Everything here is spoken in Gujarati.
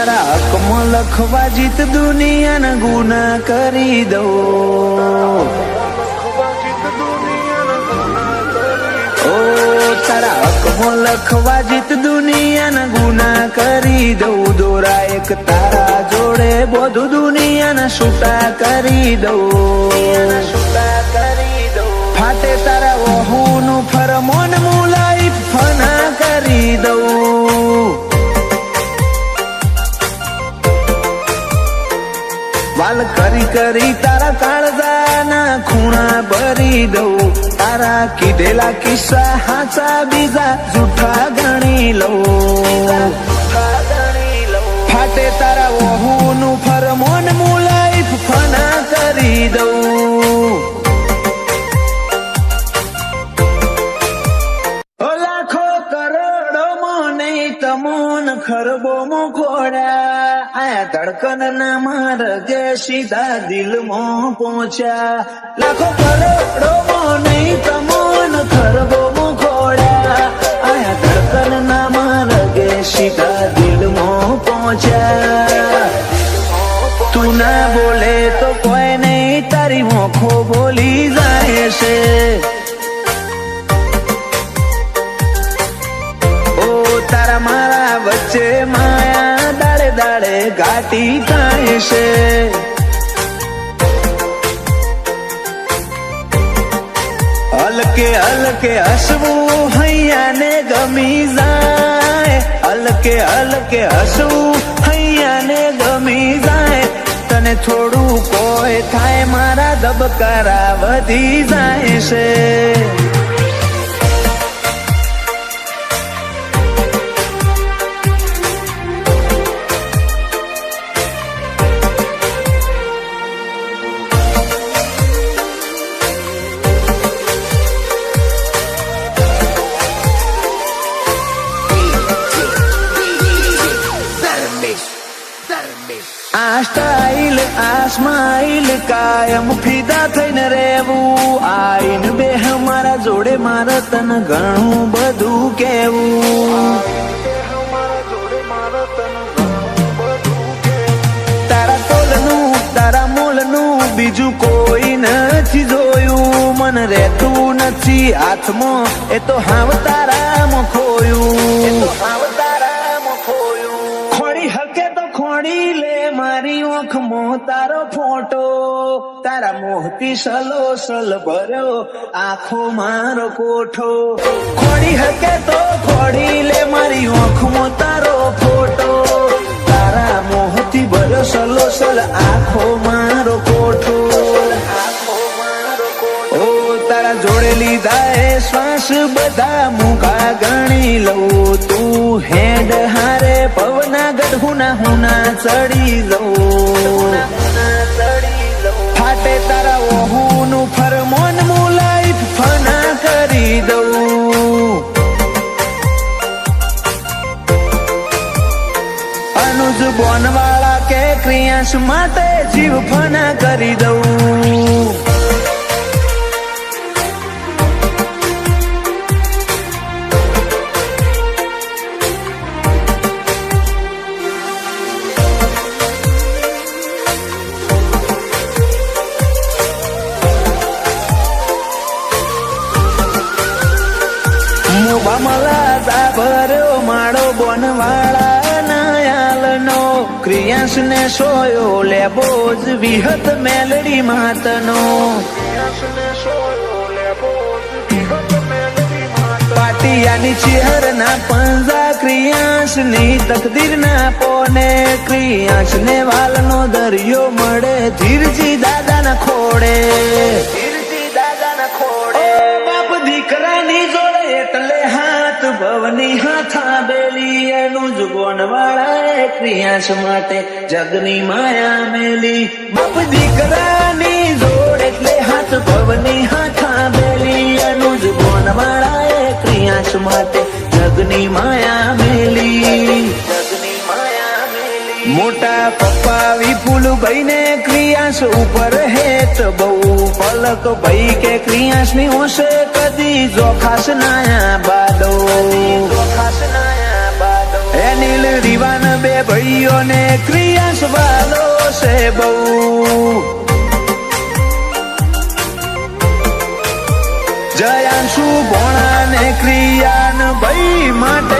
તારા હકમાં લખવા જીત દુનિયાના ગુના કરી દઉં. ઓ તારા હકમાં લખવા જીત દુનિયાના ગુના કરી દઉં. દોરા એક તારા જોડે બધું દુનિયાના છૂટા કરી દઉં. ફાટે તારા વહુનું ફરમોન મુલાઈ ફના કરી દઉં. વાલ કરી કરી તારા કાળજાના ખૂણા ભરી દઉં. તારા કીધેલા કિસ્સા હાચા બીજા જૂઠા ગણી લઉં. ફાટે તારા વહુનું ફરમોન મુલાઈ ફના કરી દઉં. લાખો કરોડો મને તમોન ખરબો મોખોડા આયા ધડકન ના માર્ગે સીધા દિલમાં પહોંચ્યા. લાખો કરોડો મને તમોન ખરબો મોખોડા આયા ધડકન ના માર્ગે સીધા દિલમાં પહોંચ્યા. તું ના બોલે તો કોઈ નહીં તારી મોખો બોલી જાય છે. તારા મારા વચ્ચે માયા દાડે દાડે ઘાટી થાય છે. હલકે હલકે હસવું હૈયાને ગમી જાય. હલકે હલકે હસવું હૈયાને ગમી જાય. તને થોડું કોઈ થાય મારા ધબકારા વધી જાય છે. આ સ્ટાઇલ આ સ્માઇલ કાયમ ફિદા થઈને રહેવું. આઈને બે મારા જોડે મારે તને ઘણું બધું કેવું. તારા તોલનું તારા મોલનું બીજું કોઈ નથી જોયું. મને રહેતું નથી હાથમાં એ તો હાવ તારામાં ખોયું. ખોડી હકે તો ખોડી લે મારી આંખમાં તારો ફોટો. તારા મોહથી સલો સલ ભર્યો આંખો મારો કોઠો. ખોડી હકે તો ખોડી લે મારી આંખમાં તારો ફોટો. તારા મોહથી ભર્યો સલો સલ આંખો મારો કોઠો. ઓ તારા જોડે લીધા એ શ્વાસ બધા મુખા ગણી લઉં. તું હેડ હારે પવના ગઢુના હુના ચડી લઉં. ફાટે તારા વહુનું ફરમોન મુલાઈ ફના કરી દઉં. અનુજ બોનવાળા કે ક્રિયાંશ માટે જીવ ફના કરી દઉં. બમલા ભર્યો માળો બોનવાળા નાયાલનો. ક્રિયાંશ ને સોયો લેબો જ વિહત મેલડી માતનો. પાટિયાની ચેહર ના પંજા ક્રિયાંશ ની તકદીર ના પોને. ક્રિયાંશ ને વાલનો દરિયો મળે ધીરજી દાદા ના ખોડે. બાપ દીકરાની જોડે એટલે હાથ ભવની હાથા બેલી. એનું જ બોનવાળા ક્રિયાંશ માટે જગની માયા મેલી. બાપ દીકરાની જોડ એટલે હાથ ભવની હાથા બેલી. એનું જ બોનવાળા ક્રિયાંશ માટે જગની માયા મેલી. મોટા પપ્પા વિપુલભાઈ ને ક્રિયાંશ ઉપર હેત બહુ. પલક ભાઈ કે ક્રિયાંશ ની હોશે કદી જોખાશ નાયા બાદો. એ નીલ રીવાન બે ભાઈઓને ક્રિયાસ વાલો છે બહુ. જયાંશુ ભોણા ને ક્રિયાન ભાઈ માટે